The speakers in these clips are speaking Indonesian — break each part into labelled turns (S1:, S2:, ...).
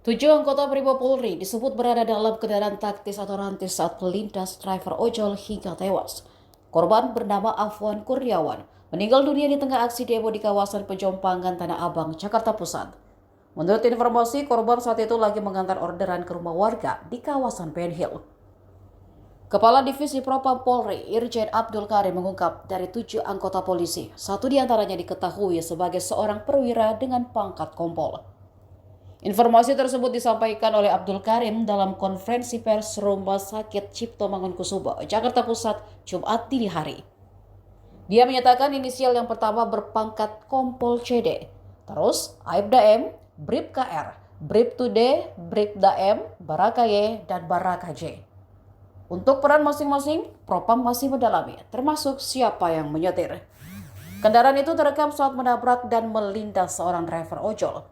S1: 7 anggota Brimob Polri disebut berada dalam kendaraan taktis atau rantis saat melindas driver ojol hingga tewas. Korban bernama Afwan Kurniawan meninggal dunia di tengah aksi demo di kawasan Pejompangan Tanah Abang, Jakarta Pusat. Menurut informasi, korban saat itu lagi mengantar orderan ke rumah warga di kawasan Penhill. Kepala Divisi Propam Polri, Irjen Abdul Karim mengungkap dari 7 anggota polisi, 1 diantaranya diketahui sebagai seorang perwira dengan pangkat kompol. Informasi tersebut disampaikan oleh Abdul Karim dalam konferensi pers Rumah Sakit Cipto Mangunkusumo, Jakarta Pusat, Jumat dini hari. Dia menyatakan inisial yang pertama berpangkat Kompol CD, terus Aibda M, Brib KR, Brib 2D, Bribda M, Baraka Y, dan Baraka J. Untuk peran masing-masing, Propam masih mendalami, termasuk siapa yang menyetir. Kendaraan itu terekam saat menabrak dan melindas seorang driver ojol.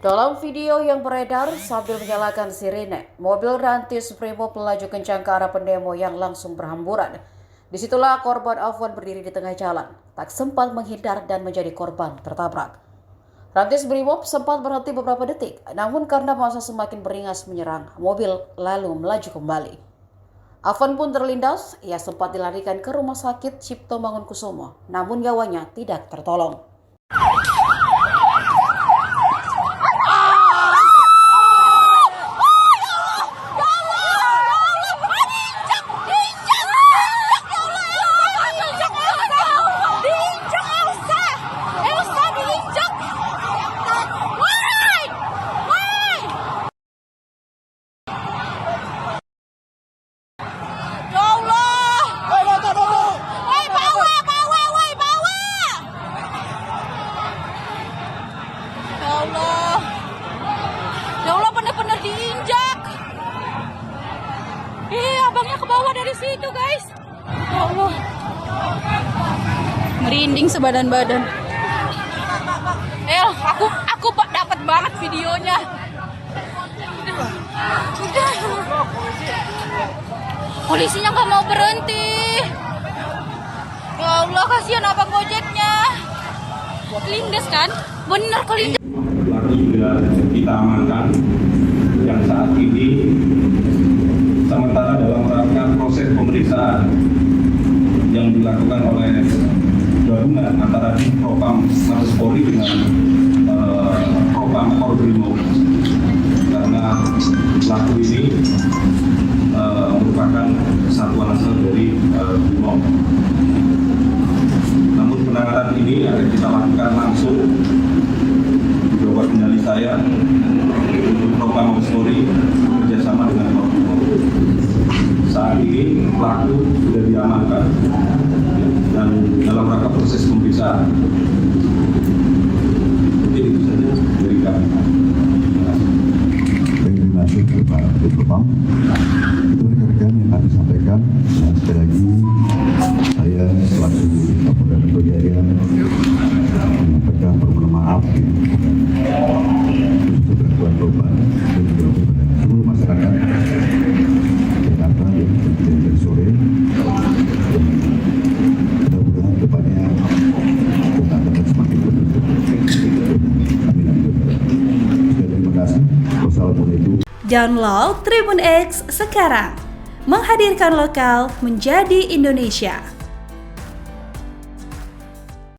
S1: Dalam video yang beredar sambil menyalakan sirene, mobil rantis Brimob melaju kencang ke arah pendemo yang langsung berhamburan. Disitulah korban Afwan berdiri di tengah jalan, tak sempat menghindar dan menjadi korban tertabrak. Rantis Brimob sempat berhenti beberapa detik, namun karena massa semakin beringas menyerang, mobil lalu melaju kembali. Afwan pun terlindas, ia sempat dilarikan ke Rumah Sakit Cipto Mangunkusumo, namun nyawanya tidak tertolong.
S2: Ya Allah, bener-bener diinjak. Abangnya ke bawah dari situ, guys. Ya Allah. Merinding sebadan-badan. Aku dapat banget videonya. Udah. Polisinya nggak mau berhenti. Ya Allah, kasihan abang gojeknya. Kelindes kan? Bener kelindes.
S3: Pelaku sudah kita amankan yang saat ini sementara dalam rangka proses pemeriksaan yang dilakukan oleh gabungan antara Propam Mabes Polri dengan Propam Brimob, karena pelaku ini merupakan satuan asal dari Brimob. Namun penanganan ini akan kita lakukan langsung di bawah kendali saya untuk Propam Mabes Polri bekerjasama dengan Brimob. Saat ini pelaku sudah diamankan dan dalam rangka proses pemeriksaan. Jadi itu saja dari kami.
S4: Terima kasih kepada Propam. Itu rekan-rekan yang kami sampaikan. Dan sekali lagi saya selaku Kapolda Metro Jaya menyampaikan permohonan maaf untuk gangguan korban dan juga kepada seluruh masyarakat Jakarta yang terjadi dari sore. Mudah-mudahan depannya kita akan semakin beruntung. Amin. Terima kasih. Wassalamualaikum.
S5: Download Tribun X sekarang, menghadirkan lokal menjadi Indonesia.